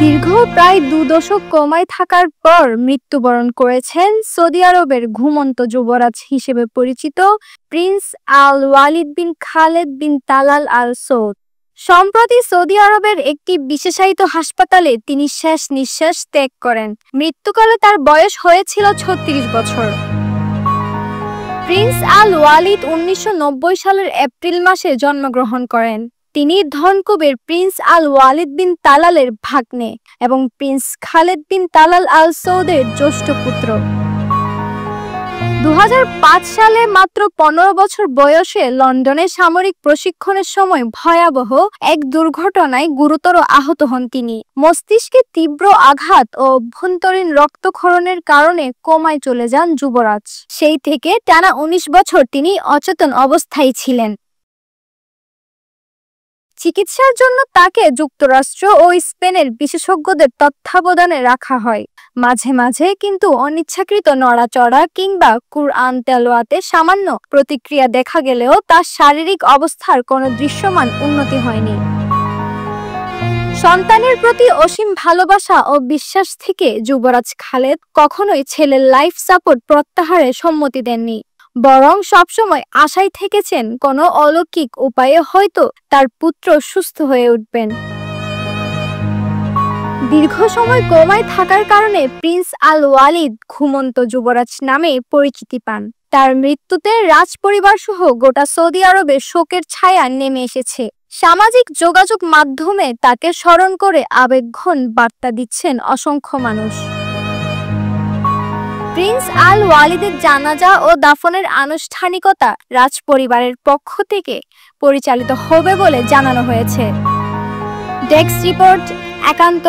দীর্ঘ প্রায় ২ দশক কোমায় থাকার পর মৃত্যুবরণ করেছেন সৌদি আরবের ঘুমন্ত যুবরাজ হিসেবে পরিচিত প্রিন্স আল ওয়ালিদ বিন খালেদ বিন তালাল আল সৌদ। সম্প্রতি সৌদি আরবের একটি বিশেষায়িত হাসপাতালে তিনি শেষ নিঃশ্বাস ত্যাগ করেন। মৃত্যুকালে তার বয়স হয়েছিল ৩৬ বছর। প্রিন্স আল ওয়ালিদ ১৯৯০ সালের এপ্রিল মাসে জন্মগ্রহণ করেন। তিনি ধনকুবের প্রিন্স আল ওয়ালিদ বিন তালালের ভাগ্নে এবং প্রিন্স খালেদ বিন তালাল আল সৌদের জ্যেষ্ঠ পুত্র। ২০০৫ সালে মাত্র ১৫ বছর বয়সে লন্ডনে সামরিক প্রশিক্ষণের সময় ভয়াবহ এক দুর্ঘটনায় গুরুতর আহত হন তিনি। মস্তিষ্কে তীব্র আঘাত ও অভ্যন্তরীণ রক্তক্ষরণের কারণে কোমায় চলে যান যুবরাজ। সেই থেকে টানা ১৯ বছর তিনি অচেতন অবস্থায় ছিলেন। চিকিৎসার জন্য তাকে যুক্তরাষ্ট্র ও স্পেনের বিশেষজ্ঞদের তত্ত্বাবধানে রাখা হয়। মাঝে মাঝে কিন্তু অনিচ্ছাকৃত নড়াচড়া কিংবা কুরআন তেলাওয়াতে সামান্য প্রতিক্রিয়া দেখা গেলেও তার শারীরিক অবস্থার কোনো দৃশ্যমান উন্নতি হয়নি। সন্তানের প্রতি অসীম ভালোবাসা ও বিশ্বাস থেকে যুবরাজ খালেদ কখনোই ছেলের লাইফ সাপোর্ট প্রত্যাহারে সম্মতি দেননি, বরং সবসময় আশায় থেকেছেন কোনো অলৌকিক উপায়ে হয়তো তার পুত্র সুস্থ হয়ে উঠবেন। দীর্ঘ সময় কোমায় থাকার কারণে প্রিন্স আল ওয়ালিদ ঘুমন্ত যুবরাজ নামে পরিচিতি পান। তার মৃত্যুতে রাজপরিবার সহ গোটা সৌদি আরবে শোকের ছায়া নেমে এসেছে। সামাজিক যোগাযোগ মাধ্যমে তাকে স্মরণ করে আবেগঘন বার্তা দিচ্ছেন অসংখ্য মানুষ। প্রিন্স আল ওয়ালিদের জানাজা ও দাফনের আনুষ্ঠানিকতা রাজপরিবারের পক্ষ থেকে পরিচালিত হবে বলে জানানো হয়েছে। ডেস্ক রিপোর্ট, একান্ত।